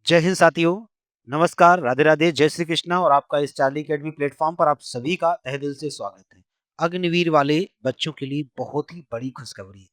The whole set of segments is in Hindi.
जय हिंद साथियों, नमस्कार, राधे राधे, जय श्री कृष्णा और आपका इस चार्ली अकेडमी प्लेटफॉर्म पर आप सभी का तहे दिल से स्वागत है। अग्निवीर वाले बच्चों के लिए बहुत ही बड़ी खुशखबरी है।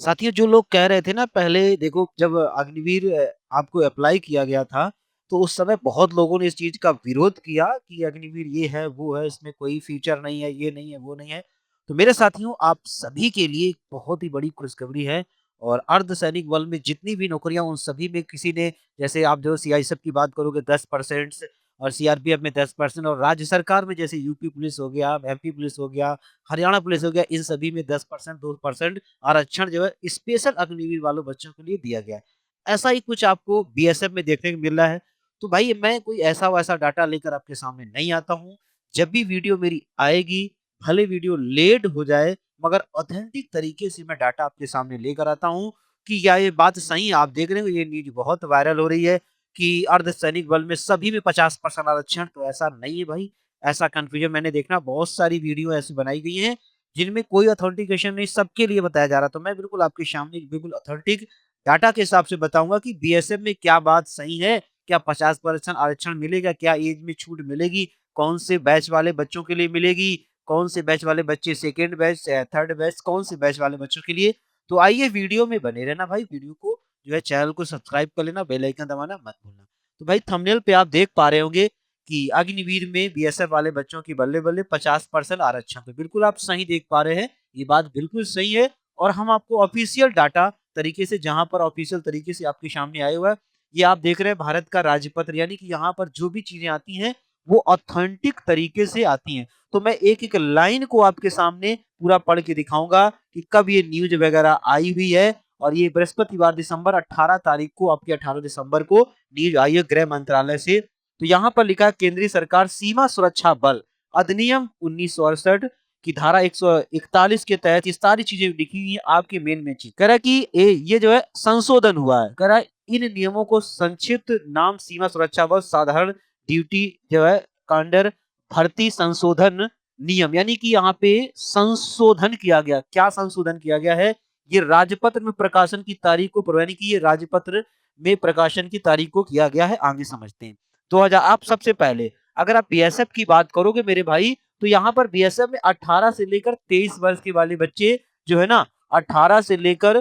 साथियों, जो लोग कह रहे थे ना पहले, देखो जब अग्निवीर आपको अप्लाई किया गया था, तो उस समय बहुत लोगों ने इस चीज का विरोध किया कि अग्निवीर ये है, वो है, इसमें कोई फीचर नहीं है, ये नहीं है, वो नहीं है। तो मेरे साथियों, आप सभी के लिए एक बहुत ही बड़ी खुशखबरी है। और अर्धसैनिक बल में जितनी भी नौकरियां, उन सभी में किसी ने, जैसे आप जो सीआईएसएफ की बात करोगे 10% और सीआरपीएफ में 10% और राज्य सरकार में जैसे यूपी पुलिस हो गया, एमपी पुलिस हो गया, हरियाणा पुलिस हो गया, इन सभी में 10% 2% आरक्षण जो है स्पेशल अग्निवीर वालों बच्चों के लिए दिया गया है। ऐसा ही कुछ आपको बीएसएफ में देखने को मिल रहा है। तो भाई, मैं कोई ऐसा वैसा डाटा लेकर आपके सामने नहीं आता हूँ। जब भी वीडियो मेरी आएगी, भले वीडियो लेट हो जाए, मगर ऑथेंटिक तरीके से मैं डाटा आपके सामने लेकर आता हूँ कि क्या ये बात सही है। आप देख रहे हो ये न्यूज बहुत वायरल हो रही है कि अर्धसैनिक बल में सभी में 50% आरक्षण। तो ऐसा नहीं है भाई, ऐसा कंफ्यूजन मैंने देखना, बहुत सारी वीडियो ऐसी बनाई गई हैं जिनमें कोई ऑथेंटिकेशन नहीं, सबके लिए बताया जा रहा। तो मैं बिल्कुल आपके सामने बिल्कुल ऑथेंटिक डाटा के हिसाब से बताऊंगा कि बीएसएफ में क्या बात सही है, क्या 50% आरक्षण मिलेगा, क्या एज में छूट मिलेगी, कौन से बैच वाले बच्चों के लिए मिलेगी, कौन से बैच वाले बच्चे सेकेंड बैच, थर्ड बैच, कौन से बैच वाले बच्चों के लिए। तो आइए वीडियो में बने रहना भाई, वीडियो को जो है चैनल को सब्सक्राइब कर लेना, बेल आइकन दबाना मत भूलना। तो भाई, थंबनेल पे आप देख पा रहे होंगे कि अग्निवीर में बीएसएफ वाले बच्चों की बल्ले बल्ले 50% आरक्षण। तो बिल्कुल आप सही देख पा रहे हैं, ये बात बिल्कुल सही है। और हम आपको ऑफिशियल डाटा तरीके से, जहां पर ऑफिशियल तरीके से आपके सामने आया हुआ है, ये आप देख रहे हैं भारत का राजपत्र, यानी कि यहाँ पर जो भी चीजें आती हैं वो ऑथेंटिक तरीके से आती हैं। तो मैं एक एक लाइन को आपके सामने पूरा पढ़ के दिखाऊंगा कि कब ये न्यूज वगैरह आई हुई है। और ये बृहस्पतिवार दिसंबर 18 तारीख को, आपकी 18 दिसंबर को न्यूज आई है गृह मंत्रालय से। तो यहाँ पर लिखा है, केंद्रीय सरकार सीमा सुरक्षा बल अधिनियम 1968 की धारा 141 के तहत ये सारी चीजें लिखी हुई है आपके मेन में। चीज कह रहा है कि ये जो है संशोधन हुआ है। कह रहा है इन नियमों को संक्षिप्त नाम सीमा सुरक्षा बल साधारण ड्यूटी जो है कांडर भर्ती संशोधन नियम, यानी कि यहाँ पे संशोधन किया गया। क्या संशोधन किया गया है? ये राजपत्र में प्रकाशन की तारीख को, यानी कि ये राजपत्र में प्रकाशन की तारीख को किया गया है। आगे समझते हैं। 2000, आप सबसे पहले अगर आप बीएसएफ की बात करोगे मेरे भाई, तो यहाँ पर बीएसएफ में 18 से लेकर 23 वर्ष के वाले बच्चे जो है ना, 18 से लेकर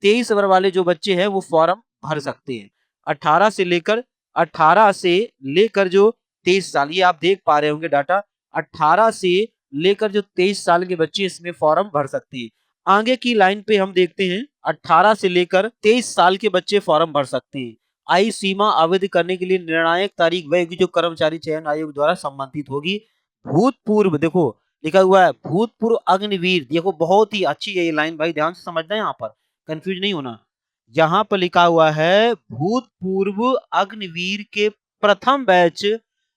23 वर्ष वाले जो बच्चे हैं वो फॉर्म भर सकते हैं। 18 से लेकर 18 से लेकर जो 23 साल, ये आप देख पा रहे होंगे डाटा, 18 से लेकर जो 23 साल के बच्चे इसमें फॉर्म भर सकते हैं। आगे की लाइन पे हम देखते हैं, 18 से लेकर 23 साल के बच्चे फॉर्म भर सकते हैं। आयु सीमा आवेदन करने के लिए निर्णायक तारीख वह होगी जो कर्मचारी चयन आयोग द्वारा संबंधित होगी। भूतपूर्व, देखो लिखा हुआ है भूतपूर्व अग्निवीर, देखो बहुत ही अच्छी है ये लाइन भाई, ध्यान से समझना, यहाँ पर कंफ्यूज नहीं होना। यहाँ पर लिखा हुआ है भूतपूर्व अग्निवीर के प्रथम बैच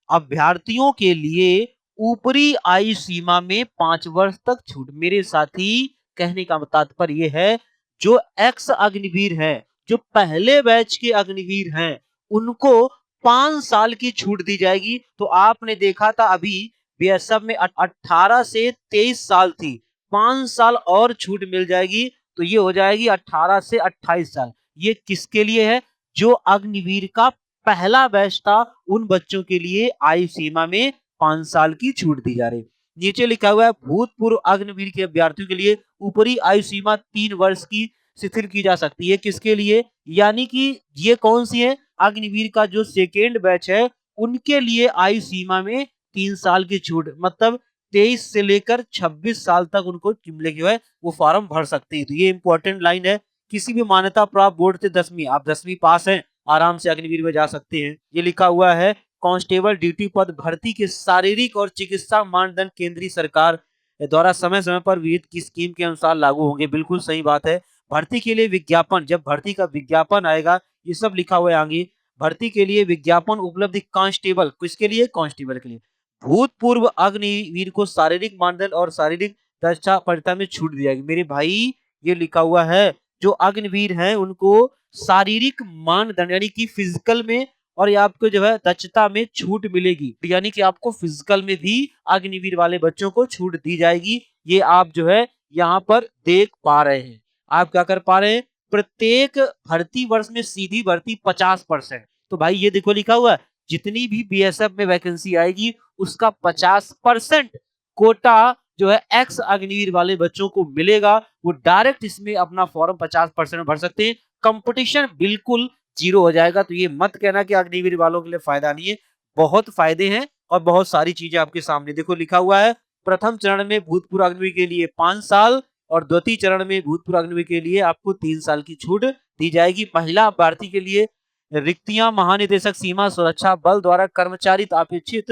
अभ्यर्थियों के लिए ऊपरी आयु सीमा में 5 वर्ष तक छूट। मेरे साथी, कहने का तात्पर्य ये है, जो एक्स अग्निवीर है, जो पहले बैच के अग्निवीर हैं, उनको 5 साल की छूट दी जाएगी। तो आपने देखा था अभी बीएसएफ में 18 से 23 साल थी, 5 साल और छूट मिल जाएगी, तो ये हो जाएगी 18 से 28 साल। ये किसके लिए है? जो अग्निवीर का पहला बैच था, उन बच्चों के लिए आयु सीमा में 5 साल की छूट दी जा रही। नीचे लिखा हुआ है भूतपूर्व अग्निवीर के अभ्यर्थियों के लिए ऊपरी आयु सीमा 3 वर्ष की शिथिल की जा सकती है। किसके लिए? यानी कि ये कौन सी है? अग्निवीर का जो सेकेंड बैच है, उनके लिए आयु सीमा में 3 साल की छूट, मतलब 23 से लेकर 26 साल तक उनको जो है वो फॉर्म भर सकते हैं। तो ये इंपॉर्टेंट लाइन है। किसी भी मान्यता प्राप्त बोर्ड से 10वीं, आप 10वीं पास हैं, आराम से अग्निवीर में जा सकते हैं। ये लिखा हुआ है कांस्टेबल ड्यूटी पद भर्ती के शारीरिक और चिकित्सा मानदंड केंद्रीय सरकार द्वारा समय समय पर विहित की स्कीम के अनुसार लागू होंगे। बिल्कुल सही बात है। भर्ती के लिए विज्ञापन, जब भर्ती का विज्ञापन आएगा, ये सब लिखा हुआ है आगे, भर्ती के लिए विज्ञापन उपलब्ध कांस्टेबल, किसके लिए? कांस्टेबल के लिए। भूतपूर्व अग्निवीर को शारीरिक मानदंड और शारीरिक दक्षता परीक्षा में छूट दी जाएगी। मेरे भाई, ये लिखा हुआ है जो अग्निवीर हैं उनको शारीरिक मानदंड, यानी कि फिजिकल में, और ये आपको जो है दक्षता में छूट मिलेगी, यानी कि आपको फिजिकल में भी अग्निवीर वाले बच्चों को छूट दी जाएगी। ये आप जो है यहाँ पर देख पा रहे हैं। आप क्या कर पा रहे हैं? प्रत्येक भर्ती वर्ष में सीधी भर्ती 50%, तो भाई ये देखो लिखा हुआ है, जितनी भी बीएसएफ में वैकेंसी आएगी उसका 50% कोटा जो है एक्स अग्निवीर वाले बच्चों को मिलेगा। वो डायरेक्ट इसमें अपना फॉर्म 50% भर सकते हैं। कंपटीशन बिल्कुल जीरो हो जाएगा। तो ये मत कहना कि अग्निवीर वालों के लिए फायदा नहीं है, बहुत फायदे हैं और बहुत सारी चीजें आपके सामने देखो लिखा हुआ है। प्रथम चरण में भूतपूर्व अग्निवीर के लिए 5 साल और द्वितीय चरण में भूतपूर्व अग्निवीर के लिए आपको 3 साल की छूट दी जाएगी। महिला अभ्यर्थी के लिए रिक्तियां महानिदेशक सीमा सुरक्षा बल द्वारा कर्मचारी अपेक्षित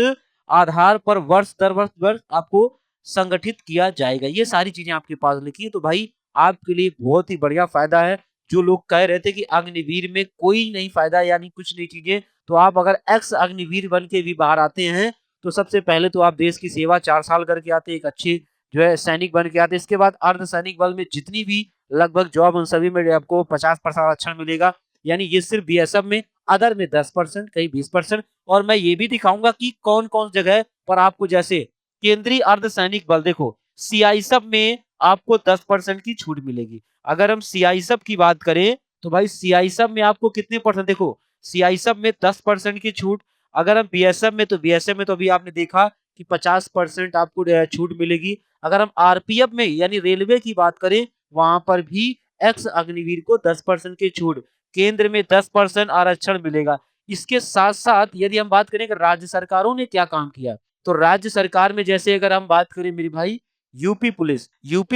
आधार पर वर्ष आपको संगठित किया जाएगा। ये सारी चीजें आपके पास लिखी है। तो भाई आपके लिए बहुत ही बढ़िया फायदा है। जो लोग कह रहे थे कि अग्निवीर में कोई नहीं फायदा यानी कुछ नहीं चीजें, तो आप अगर एक्स अग्निवीर बन के भी बाहर आते हैं तो सबसे पहले तो आप देश की सेवा 4 साल करके आते हैं, एक अच्छे जो है सैनिक बन के आते हैं। इसके बाद अर्ध सैनिक बल में जितनी भी लगभग जॉब उन सभी में आपको 50% आरक्षण मिलेगा। यानी ये सिर्फ बीएसएफ में, अदर में 10%, कहीं 20%। और मैं ये भी दिखाऊंगा कि कौन कौन जगह पर आपको, जैसे केंद्रीय अर्धसैनिक बल, देखो सीआईएसएफ में आपको 10% की छूट मिलेगी। अगर हम सीआईएसएफ की बात करें तो भाई सीआईएसएफ में आपको कितने परसेंट, देखो सीआईएसएफ में 10% की छूट। अगर हम बीएसएफ में, तो बीएसएफ में तो अभी आपने देखा कि 50% आपको छूट मिलेगी। अगर हम आरपीएफ में यानी रेलवे की बात करें, वहां पर भी एक्स अग्निवीर को 10% की छूट, केंद्र में 10% आरक्षण मिलेगा। इसके साथ साथ यदि हम बात करें कि राज्य सरकारों ने क्या काम किया, तो राज्य सरकार में जैसे अगर हम बात करें मेरे भाई, यूपी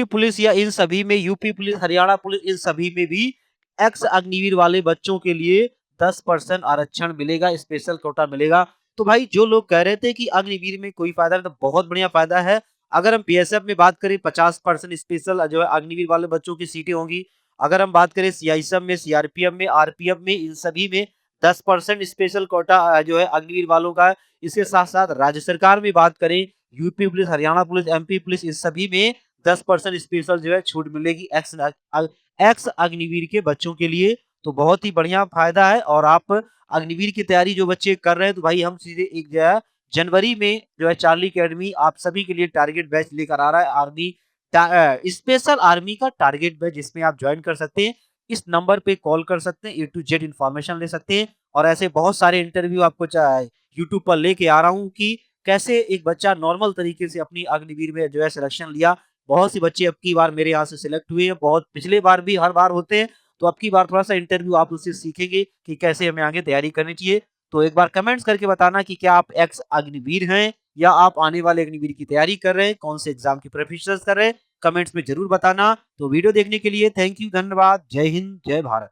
पुलिस या इन सभी में, यूपी पुलिस, हरियाणा पुलिस, इन सभी में भी एक्स अग्निवीर वाले बच्चों के लिए 10% आरक्षण मिलेगा, स्पेशल कोटा मिलेगा। तो भाई जो लोग कह रहे थे कि अग्निवीर में कोई फायदा नहीं, तो बहुत बढ़िया फायदा है। अगर हम बीएसएफ में बात करें 50% स्पेशल जो है अग्निवीर वाले बच्चों की सीटें होंगी। अगर हम बात करें सीआईएसएफ में, सीआरपीएफ में, आरपीएफ में, इन सभी में 10% स्पेशल कोटा जो है अग्निवीर वालों का। इसके साथ साथ राज्य सरकार में बात करें, UP police, Haryana police, MP police, इस सभी में 10% स्पेशल जो है छूट मिलेगी एक्स अग्निवीर के बच्चों के लिए। तो बहुत ही बढ़िया फायदा है। और आप अग्निवीर की तैयारी जो बच्चे कर रहे हैं, तो भाई हम सीधे एक जो है जनवरी में जो है चार्ली अकेडमी आप सभी के लिए टारगेट बैच लेकर आ रहा है, आर्मी स्पेशल आर्मी का टारगेट बैच, जिसमें आप ज्वाइन कर सकते हैं। इस नंबर पे कॉल कर सकते हैं, ए टू जेड इन्फॉर्मेशन ले सकते हैं। और ऐसे बहुत सारे इंटरव्यू आपको यूट्यूब पर लेके आ रहा हूँ कि कैसे एक बच्चा नॉर्मल तरीके से अपनी अग्निवीर में जो है सिलेक्शन लिया। बहुत सी बच्चे अब की बार मेरे यहाँ से सिलेक्ट हुए हैं, बहुत पिछले बार भी हर बार होते हैं। तो अब की बार थोड़ा सा इंटरव्यू आप उससे सीखेंगे कि कैसे हमें आगे तैयारी करनी चाहिए। तो एक बार कमेंट्स करके बताना कि क्या आप एक्स अग्निवीर हैं या आप आने वाले अग्निवीर की तैयारी कर रहे हैं, कौन से एग्जाम की प्रिपरेशन कर रहे हैं, कमेंट्स में जरूर बताना। तो वीडियो देखने के लिए थैंक यू, धन्यवाद, जय हिंद, जय भारत।